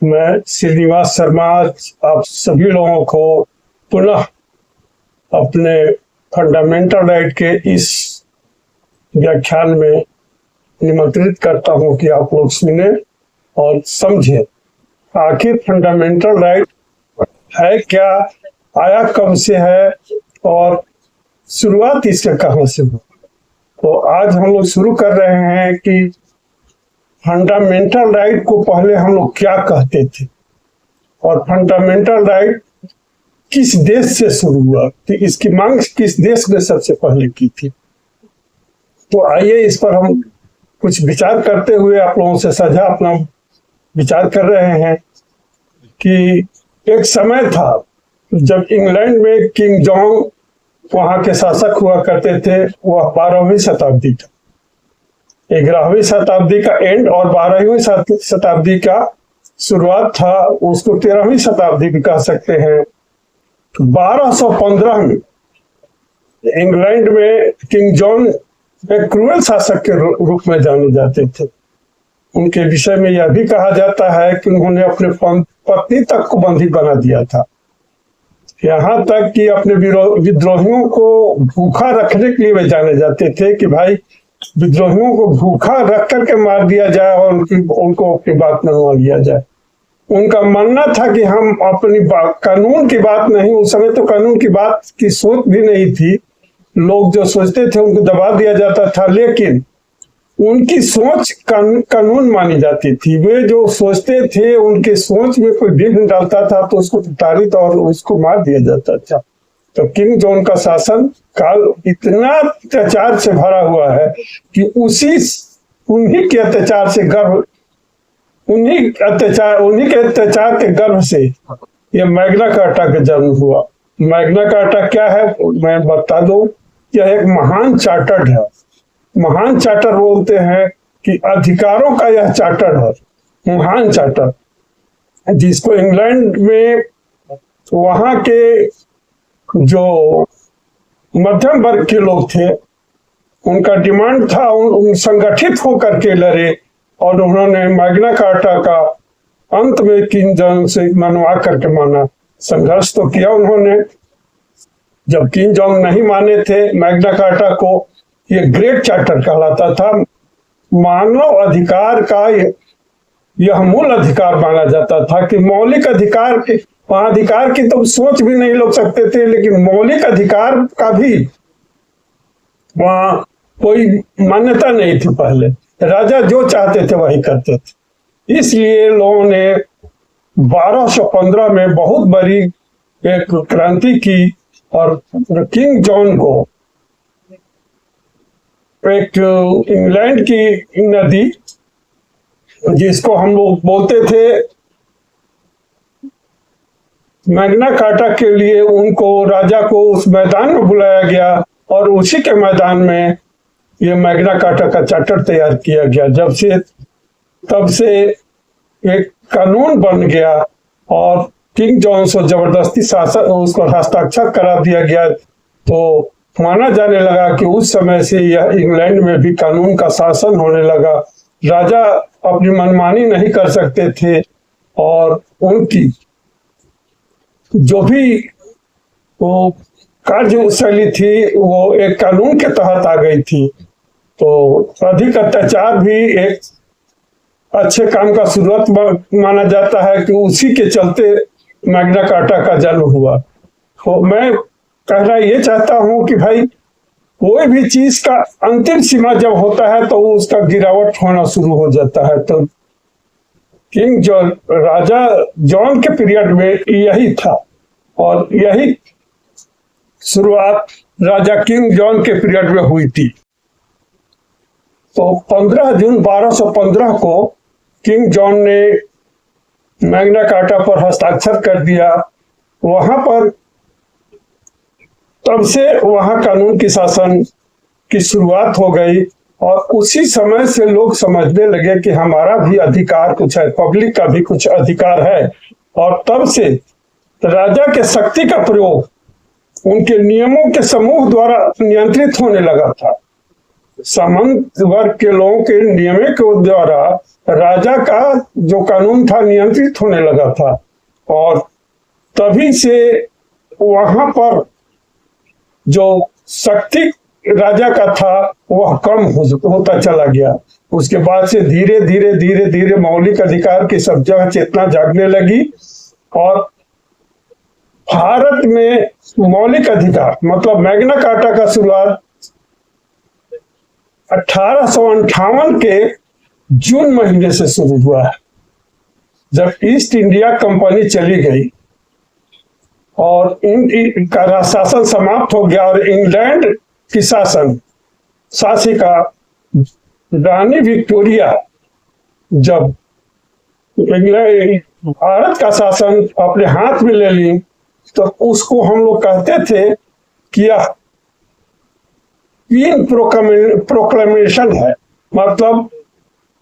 मैं श्रीनिवास शर्मा आप सभी लोगों को पुनः अपने फंडामेंटल राइट के इस व्याख्यान में निमंत्रित करता हूं कि आप लोग सुने और समझें आखिर फंडामेंटल राइट है क्या, आया कब से है और शुरुआत इसका कहां से हुई। तो आज हम लोग शुरू कर रहे हैं कि फंडामेंटल राइट को पहले हम लोग क्या कहते थे और फंडामेंटल राइट किस देश से शुरू हुआ, तो इसकी मांग किस देश ने सबसे पहले की थी। तो आइए इस पर हम कुछ विचार करते हुए आप लोगों से साझा अपना विचार कर रहे हैं कि एक समय था जब इंग्लैंड में किंग जॉन वहां के शासक हुआ करते थे। वह 12वीं शताब्दी का 11वीं शताब्दी का एंड और 12वीं शताब्दी का शुरुआत था, उसको 13वीं शताब्दी भी कह सकते हैं। 1215 में इंग्लैंड में किंग जॉन एक क्रूएल शासक के रूप में जाने जाते थे। उनके विषय में यह भी कहा जाता है कि उन्होंने अपने पत्नी तक को बंदी बना दिया था, यहाँ तक कि अपने विद्रोहियों को भूखा रखने के लिए वे जाने जाते थे कि भाई विद्रोहियों को भूखा रख करके मार दिया जाए और उनको अपनी बात मनवा लिया जाए। उनका मानना था कि हम अपनी कानून की बात नहीं, उस समय तो कानून की बात की सोच भी नहीं थी, लोग जो सोचते थे उनको दबा दिया जाता था, लेकिन उनकी सोच कानून मानी जाती थी। वे जो सोचते थे उनके सोच में कोई विघ्न डालता था तो उसको प्रताड़ित और उसको मार दिया जाता था। तो किंग जॉन का शासन काल इतना अत्याचार से भरा हुआ है कि उन्हीं के अत्याचार के गर्भ से ये मैग्ना कार्टा का जन्म हुआ। मैग्ना कार्टा क्या है मैं बता दूं, यह एक महान चार्टर है। महान चार्टर बोलते हैं कि अधिकारों का यह चार्टर है, महान चार्टर, जिसको इंग्लैंड में वहां के जो मध्यम वर्ग के लोग थे उनका डिमांड था, उन संगठित होकर के लड़े और उन्होंने मैग्ना कार्टा का अंत में किंग जॉन से मनवा करके माना। संघर्ष तो किया उन्होंने। जब किंग जॉन नहीं माने थे मैग्ना कार्टा को, ये ग्रेट चार्टर कहलाता था। मानव अधिकार का यह मूल अधिकार माना जाता था कि मौलिक अधिकार के, वहां अधिकार की तो सोच भी नहीं लोग सकते थे, लेकिन मौलिक अधिकार का भी वहां कोई मान्यता नहीं थी। पहले राजा जो चाहते थे वही करते थे। इसलिए लोगों ने 1215 में बहुत बड़ी एक क्रांति की और किंग जॉन को एक इंग्लैंड की नदी, जिसको हम लोग बोलते थे मैग्ना कार्टा के लिए, उनको राजा को उस मैदान में बुलाया गया और उसी के मैदान में ये मैग्ना कार्टा का चार्टर तैयार किया गया। तब से एक कानून बन गया और किंग जॉन से जबरदस्ती शासन उसको हस्ताक्षर करा दिया गया। तो माना जाने लगा कि उस समय से यह इंग्लैंड में भी कानून का शासन होने लगा। राजा अपनी मनमानी नहीं कर सकते थे और उनकी जो भी वो कार्यशैली थी वो एक कानून के तहत आ गई थी। तो अधिक अत्याचार भी एक अच्छे काम का शुरुआत माना जाता है कि उसी के चलते मैग्ना कार्टा का जन्म हुआ। तो मैं कहना ये चाहता हूं कि भाई कोई भी चीज का अंतिम सीमा जब होता है तो उसका गिरावट होना शुरू हो जाता है। तो किंग जॉन, राजा जॉन के पीरियड में यही था और यही शुरुआत राजा किंग जॉन के पीरियड में हुई थी। तो 15 जून 1215 को किंग जॉन ने मैग्ना कार्टा पर हस्ताक्षर कर दिया। वहां पर तब से वहां कानून की शासन की शुरुआत हो गई और उसी समय से लोग समझने लगे कि हमारा भी अधिकार कुछ है, पब्लिक का भी कुछ अधिकार है। और तब से राजा के शक्ति का प्रयोग उनके नियमों के समूह द्वारा नियंत्रित होने लगा था। सामंत वर्ग के लोगों के नियमों के द्वारा राजा का जो कानून था नियंत्रित होने लगा था, और तभी से वहां पर जो शक्ति राजा का था वह कम होता चला गया। उसके बाद से धीरे धीरे धीरे धीरे मौलिक अधिकार की सब जगह चेतना जागने लगी, और भारत में मौलिक अधिकार मतलब मैग्ना कार्टा का शुरुआत 1858 के जून महीने से शुरू हुआ है, जब ईस्ट इंडिया कंपनी चली गई और का शासन समाप्त हो गया, और इंग्लैंड की शासिका रानी विक्टोरिया जब इंग्लैंड भारत का शासन अपने हाथ में ले ली, तो उसको हम लोग कहते थे कि यह क्वीन प्रोक्लेमेशन है, मतलब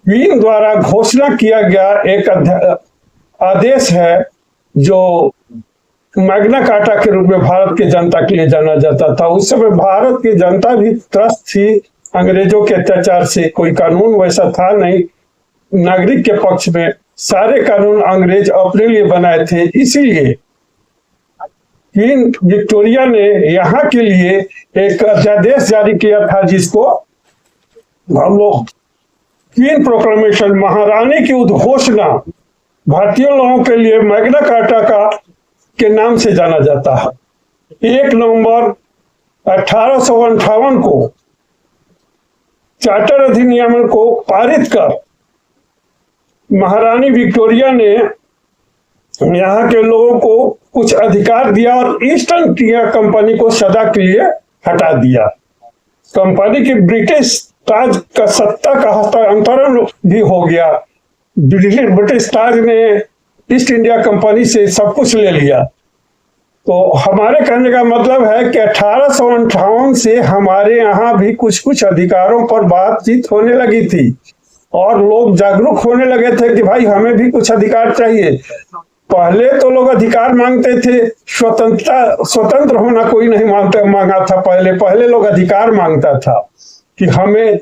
क्वीन द्वारा घोषणा किया गया एक आदेश है जो मैग्ना कार्टा के रूप में भारत की जनता के लिए जाना जाता था। उस समय भारत की जनता भी त्रस्त थी अंग्रेजों के अत्याचार से। कोई कानून वैसा था नहीं नागरिक के पक्ष में, सारे कानून अंग्रेज अपने लिए बनाए थे। इसीलिए क्वीन विक्टोरिया ने यहाँ के लिए एक अध्यादेश जारी किया था, जिसको हम लोग क्वीन प्रोक्लेमेशन, महारानी की उद्घोषणा, भारतीय लोगों के लिए मैग्ना कार्टा का के नाम से जाना जाता है। 1 नवंबर 1858 को चार्टर अधिनियम को पारित कर महारानी विक्टोरिया ने यहाँ के लोगों को कुछ अधिकार दिया और ईस्ट इंडिया कंपनी को सदा के लिए हटा दिया। कंपनी की ब्रिटिश ताज का सत्ता का हस्तांतरण भी हो गया। ब्रिटिश ताज ने ईस्ट इंडिया कंपनी से सब कुछ ले लिया। तो हमारे कहने का मतलब है कि 1858 से हमारे यहाँ भी कुछ कुछ अधिकारों पर बातचीत होने लगी थी, और लोग जागरूक होने लगे थे कि भाई हमें भी कुछ अधिकार चाहिए। पहले तो लोग अधिकार मांगते थे, स्वतंत्र होना कोई नहीं मांगा था। पहले लोग अधिकार मांगता था कि हमें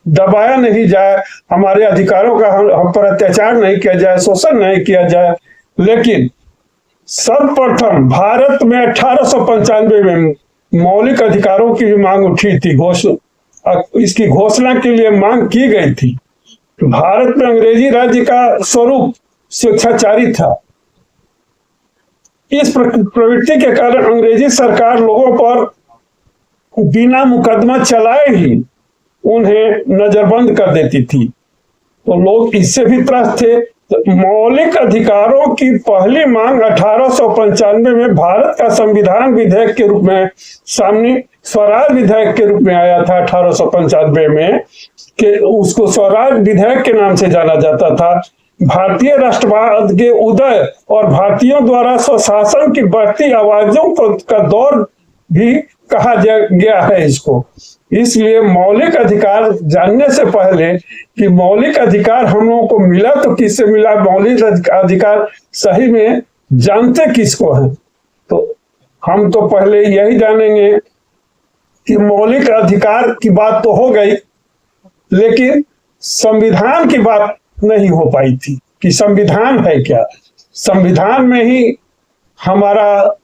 दबाया नहीं जाए, हमारे अधिकारों का हम पर अत्याचार नहीं किया जाए, शोषण नहीं किया जाए। लेकिन सर्वप्रथम भारत में 1895 में मौलिक अधिकारों की भी मांग उठी थी, इसकी घोषणा के लिए मांग की गई थी। भारत में अंग्रेजी राज्य का स्वरूप स्वेच्छाचारी था। इस प्रवृत्ति के कारण अंग्रेजी सरकार लोगों पर बिना मुकदमा चलाए ही उन्हें नजरबंद कर देती थी, तो लोग इससे भी त्रस्त थे। तो मौलिक अधिकारों की पहली मांग 1895 में भारत का संविधान विधेयक के रूप में सामने स्वराज विधेयक के रूप में आया था 1895 में, कि उसको स्वराज विधेयक के नाम से जाना जाता था। भारतीय राष्ट्रवाद के उदय और भारतीयों द्वारा स्वशासन की बढ़ती आवाजों का दौर भी कहा गया है इसको। इसलिए मौलिक अधिकार जानने से पहले कि मौलिक अधिकार हम लोगों को मिला तो किससे मिला, मौलिक अधिकार सही में जानते किसको है, तो हम तो पहले यही जानेंगे कि मौलिक अधिकार की बात तो हो गई, लेकिन संविधान की बात नहीं हो पाई थी कि संविधान है क्या। संविधान में ही हमारा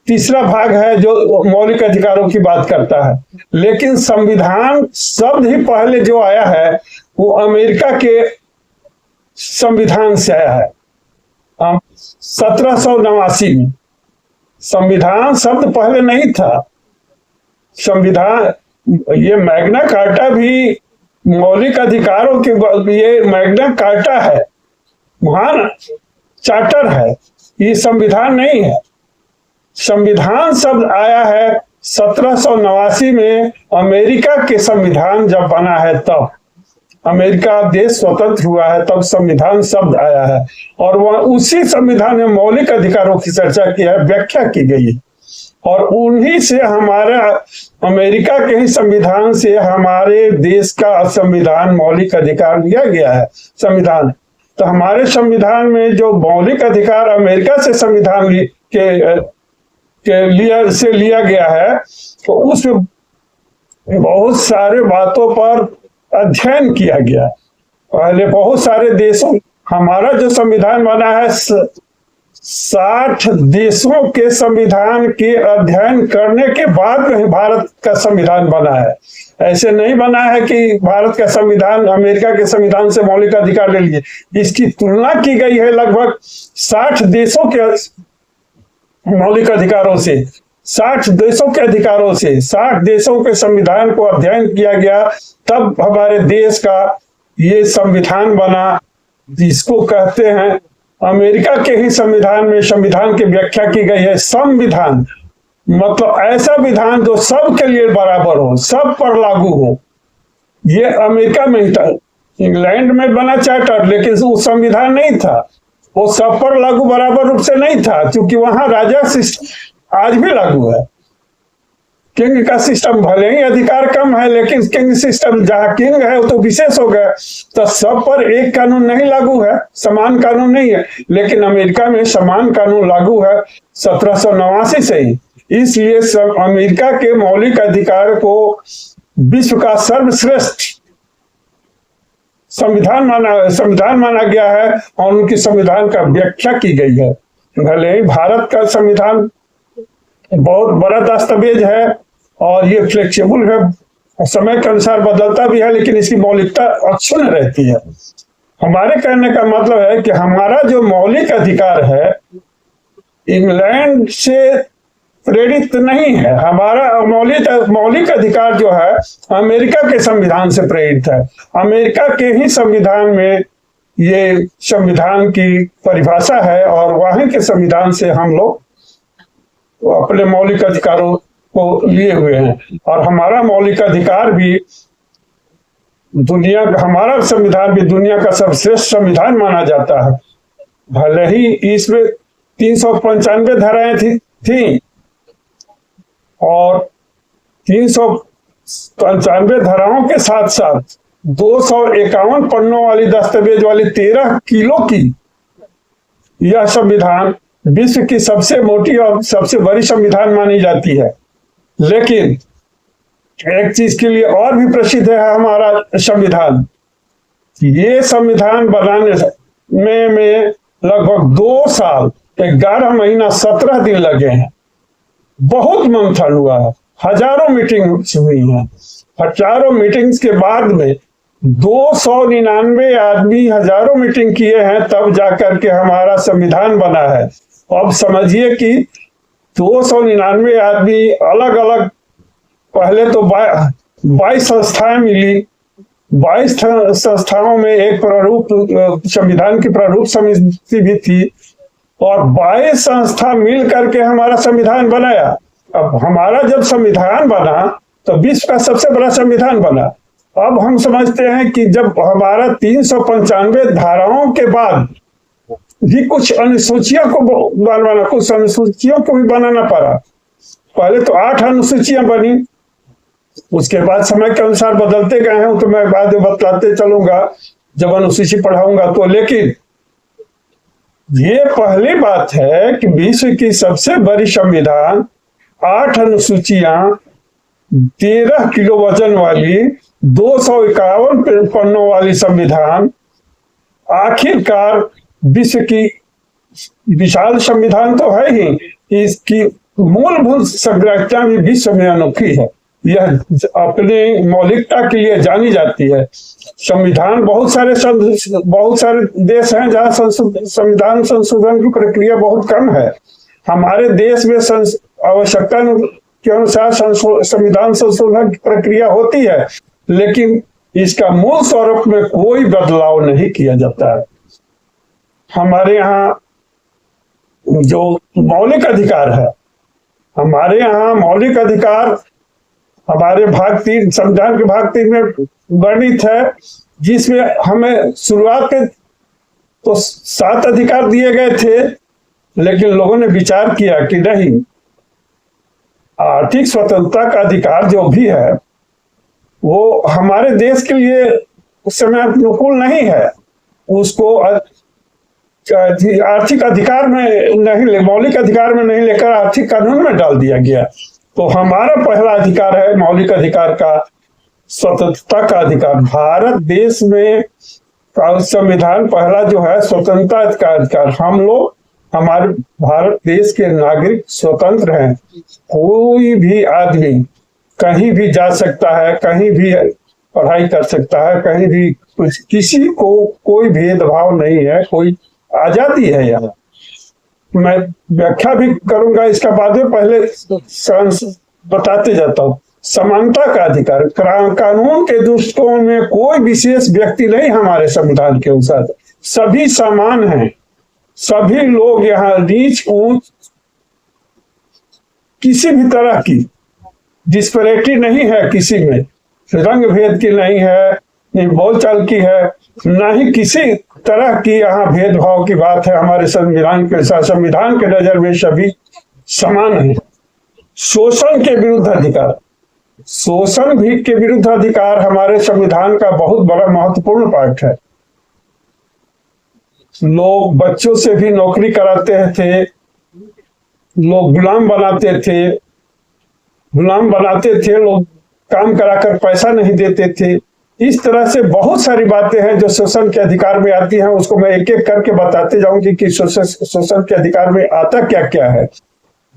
तीसरा भाग है जो मौलिक अधिकारों की बात करता है, लेकिन संविधान शब्द ही पहले जो आया है वो अमेरिका के संविधान से आया है 1789 में। संविधान शब्द पहले नहीं था। संविधान, ये मैग्ना कार्टा भी मौलिक अधिकारों की, ये मैग्ना कार्टा है, महान चार्टर है, ये संविधान नहीं है। संविधान शब्द आया है 1789 में, अमेरिका के संविधान जब बना है तब, अमेरिका देश स्वतंत्र हुआ है तब संविधान शब्द आया है, और वह उसी संविधान में मौलिक अधिकारों की चर्चा की है, व्याख्या की गई है, और उन्हीं से हमारे अमेरिका के ही संविधान से हमारे देश का संविधान मौलिक अधिकार लिया गया है संविधान। तो हमारे संविधान में जो मौलिक अधिकार अमेरिका से संविधान लिया गया है, तो उसमें बहुत सारे बातों पर अध्ययन किया गया। पहले बहुत सारे देशों, हमारा जो संविधान बना है 60 देशों के संविधान के अध्ययन करने के बाद में भारत का संविधान बना है। ऐसे नहीं बना है कि भारत का संविधान अमेरिका के संविधान से मौलिक अधिकार ले लिए। इसकी तुलना की गई है लगभग 60 देशों के मौलिक अधिकारों से, 60 देशों के अधिकारों से, 60 देशों के संविधान को अध्ययन किया गया, तब हमारे देश का ये संविधान बना, जिसको कहते हैं अमेरिका के ही संविधान में संविधान की व्याख्या की गई है संविधान, मतलब ऐसा विधान जो सबके लिए बराबर हो, सब पर लागू हो। ये अमेरिका में ही था, इंग्लैंड में बना चार्टर, लेकिन वो संविधान नहीं था, वो सब पर लागू बराबर रूप से नहीं था, क्योंकि वहां राजा सिस्टम आज भी लागू है। किंग का सिस्टम भले ही अधिकार कम है, लेकिन किंग सिस्टम जहां किंग है वो तो विशेष हो गया, तो सब पर एक कानून नहीं लागू है, समान कानून नहीं है। लेकिन अमेरिका में समान कानून लागू है 1789 से ही। इसलिए सब अमेरिका के मौलिक अधिकार को विश्व का सर्वश्रेष्ठ संविधान माना गया है और उनकी संविधान का व्याख्या की गई है। भले ही भारत का संविधान बहुत बड़ा दस्तावेज है और ये फ्लेक्सिबल है, समय के अनुसार बदलता भी है, लेकिन इसकी मौलिकता अक्षुण्ण रहती है। हमारे कहने का मतलब है कि हमारा जो मौलिक अधिकार है इंग्लैंड से प्रेरित नहीं है। हमारा मौलिक अधिकार जो है अमेरिका के संविधान से प्रेरित है। अमेरिका के ही संविधान में ये संविधान की परिभाषा है और वहीं के संविधान से हम लोग अपने मौलिक अधिकारों को लिए हुए हैं। और हमारा मौलिक अधिकार भी हमारा संविधान भी दुनिया का सर्वश्रेष्ठ संविधान माना जाता है। भले ही इसमें 395 धाराएं थी और 395 धाराओं के साथ साथ 251 पन्नों वाली दस्तावेज वाली 13 किलो की यह संविधान विश्व की सबसे मोटी और सबसे बड़ी संविधान मानी जाती है। लेकिन एक चीज के लिए और भी प्रसिद्ध है हमारा संविधान। ये संविधान बनाने में लगभग 2 साल 11 महीना 17 दिन लगे हैं। बहुत मंथन हुआ है, हजारों मीटिंग्स हुई हैं। हजारों मीटिंग्स के बाद में 299 आदमी हजारों मीटिंग किए हैं, तब जाकर के हमारा संविधान बना है। अब समझिए कि 299 आदमी अलग अलग, पहले तो 22 संस्थाएं मिली, 22 संस्थाओं में एक प्रारूप संविधान की प्रारूप समिति भी थी और 22 संस्था मिल करके हमारा संविधान बनाया। अब हमारा जब संविधान बना तो विश्व का सबसे बड़ा संविधान बना। अब हम समझते हैं कि जब हमारा 395 धाराओं के बाद भी कुछ अनुसूचियों को बनवाना, कुछ अनुसूचियों को भी बनाना पड़ा। पहले तो 8 अनुसूचियां बनी, उसके बाद समय के अनुसार बदलते गए हैं, तो मैं बाद में बतलाते चलूंगा जब अनुसूची पढ़ाऊंगा तो। लेकिन ये पहली बात है कि विश्व की सबसे बड़ी संविधान, 8 अनुसूचियां, 13 किलो वजन वाली, 251 पन्नों वाली संविधान, आखिरकार विश्व की विशाल संविधान तो है ही, इसकी मूलभूत संरचना भी विश्व में अनोखी है। यह अपने मौलिकता के लिए जानी जाती है। संविधान बहुत सारे देश हैं जहां संविधान संशोधन की प्रक्रिया बहुत कम है। हमारे देश में आवश्यकता के अनुसार संविधान संशोधन की प्रक्रिया होती है, लेकिन इसका मूल स्वरूप में कोई बदलाव नहीं किया जाता है। हमारे यहाँ जो मौलिक अधिकार है, हमारे यहाँ मौलिक अधिकार हमारे भाग 3 संविधान के भाग 3 में वर्णित है, जिसमें हमें शुरुआत के तो 7 अधिकार दिए गए थे, लेकिन लोगों ने विचार किया कि नहीं, आर्थिक स्वतंत्रता का अधिकार जो भी है वो हमारे देश के लिए उस समय अनुकूल नहीं है। उसको आर्थिक अधिकार में नहीं, मौलिक अधिकार में नहीं लेकर आर्थिक कानून में डाल दिया गया। तो हमारा पहला अधिकार है मौलिक अधिकार का, स्वतंत्रता का अधिकार। भारत देश में संविधान पहला जो है स्वतंत्रता का अधिकार। हम लोग, हमारे भारत देश के नागरिक स्वतंत्र हैं। कोई भी आदमी कहीं भी जा सकता है, कहीं भी पढ़ाई कर सकता है, कहीं भी, किसी को कोई भेदभाव नहीं है, कोई आजादी है यहाँ। मैं व्याख्या भी करूंगा इसका बाद में, पहले बताते जाता हूँ। समानता का अधिकार, कानून के दृष्टिकोण में कोई विशेष व्यक्ति नहीं, हमारे संविधान के अनुसार सभी समान हैं। सभी लोग यहाँ नीच ऊंच किसी भी तरह की डिस्पैरिटी नहीं है, किसी में रंग भेद की नहीं है, नहीं बोलचाल की है, ना ही किसी तरह की यहाँ भेदभाव की बात है। हमारे संविधान के साथ, संविधान के नजर में सभी समान है। शोषण के विरुद्ध अधिकार, शोषण भी के विरुद्ध अधिकार हमारे संविधान का बहुत बड़ा महत्वपूर्ण पार्ट है। लोग बच्चों से भी नौकरी कराते थे, लोग गुलाम बनाते थे, लोग काम कराकर पैसा नहीं देते थे। इस तरह से बहुत सारी बातें हैं जो शोषण के अधिकार में आती हैं। उसको मैं एक एक करके बताते जाऊंगी कि शोषण के अधिकार में आता क्या क्या है,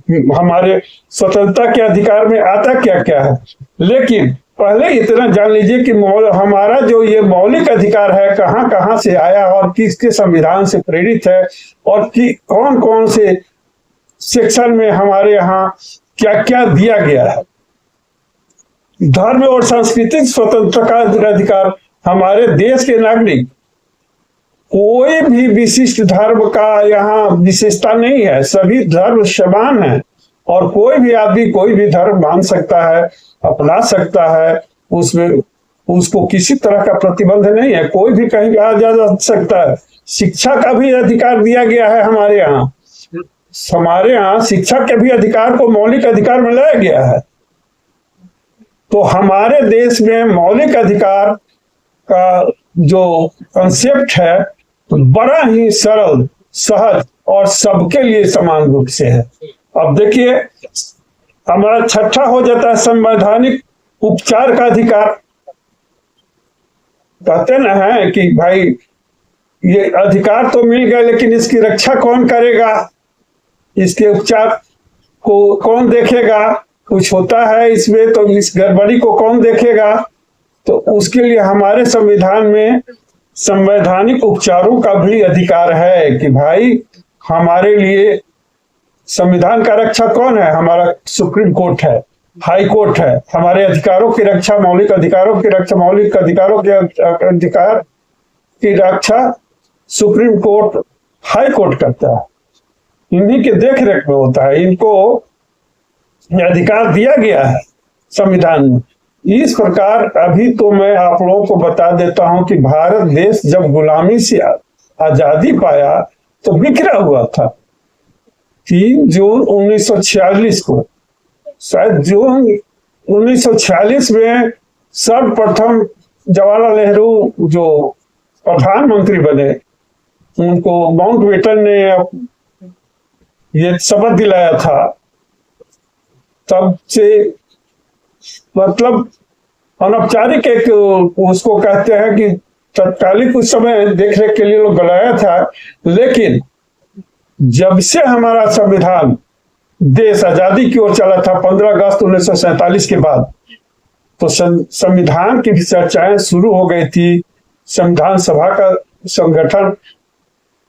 हमारे स्वतंत्रता के अधिकार में आता क्या क्या है। लेकिन पहले इतना जान लीजिए कि हमारा जो ये मौलिक अधिकार है कहाँ कहाँ से आया और किसके संविधान से प्रेरित है, और कि कौन कौन से सेक्शन में हमारे यहाँ क्या क्या दिया गया है। धर्म और सांस्कृतिक स्वतंत्रता का अधिकार, हमारे देश के नागरिक कोई भी विशिष्ट धर्म का यहाँ विशेषता नहीं है, सभी धर्म समान है और कोई भी आदमी कोई भी धर्म मान सकता है, अपना सकता है, उसमें उसको किसी तरह का प्रतिबंध नहीं है, कोई भी कहीं आ जा सकता है। शिक्षा का भी अधिकार दिया गया है हमारे यहाँ शिक्षा के भी अधिकार को मौलिक अधिकार में लाया गया है। तो हमारे देश में मौलिक अधिकार का जो कंसेप्ट है तो बड़ा ही सरल, सहज और सबके लिए समान रूप से है। अब देखिए, हमारा छठा हो जाता है संवैधानिक उपचार का अधिकार। कहते ना है कि भाई ये अधिकार तो मिल गया, लेकिन इसकी रक्षा कौन करेगा, इसके उपचार को कौन देखेगा, कुछ होता है इसमें तो इस गड़बड़ी को कौन देखेगा। तो उसके लिए हमारे संविधान में संवैधानिक उपचारों का भी अधिकार है कि भाई हमारे लिए संविधान का रक्षा कौन है, हमारा सुप्रीम कोर्ट है, हाई कोर्ट है। हमारे अधिकारों की रक्षा, मौलिक अधिकारों की रक्षा, मौलिक अधिकारों के अधिकार की रक्षा सुप्रीम कोर्ट, हाई कोर्ट करता है, इन्हीं के देख रेख में होता है। इनको अधिकार दिया गया है संविधान में। इस प्रकार अभी तो मैं आप लोगों को बता देता हूं कि भारत देश जब गुलामी से आजादी पाया तो बिखरा हुआ था। 3 जून 1946 को, शायद जून 1946 में सर्वप्रथम जवाहरलाल नेहरू जो प्रधानमंत्री बने, उनको माउंटबेटन ने ये शपथ दिलाया था। तब से मतलब अनौपचारिक एक उसको कहते हैं कि तत्कालिक उस समय देखरेख के लिए लोग बुलाया था। लेकिन जब से हमारा संविधान देश आजादी की ओर चला था 15 अगस्त 1947 के बाद, तो संविधान की भी चर्चाएं शुरू हो गई थी। संविधान सभा का संगठन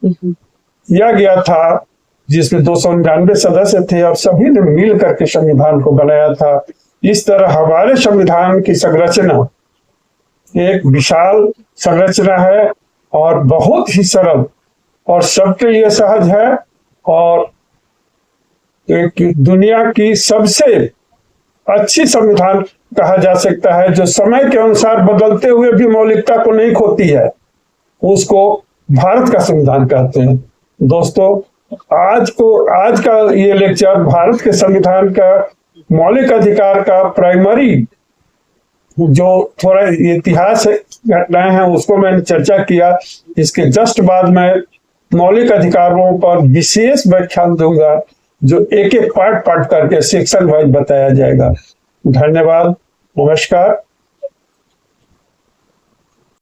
किया गया था जिसमें 299 सदस्य थे और सभी ने मिल करके संविधान को बनाया था। इस तरह हमारे संविधान की संरचना एक विशाल संरचना है और बहुत ही सरल और सबके लिए सहज है, और एक दुनिया की सबसे अच्छी संविधान कहा जा सकता है, जो समय के अनुसार बदलते हुए भी मौलिकता को नहीं खोती है। उसको भारत का संविधान कहते हैं। दोस्तों, आज का ये लेक्चर भारत के संविधान का मौलिक अधिकार का प्राइमरी जो थोड़ा इतिहास घटनाएं हैं उसको मैंने चर्चा किया। इसके जस्ट बाद मैं मौलिक अधिकारों पर विशेष व्याख्यान दूंगा, जो एक एक पार्ट पार्ट करके सेक्शन वाइज बताया जाएगा। धन्यवाद, नमस्कार।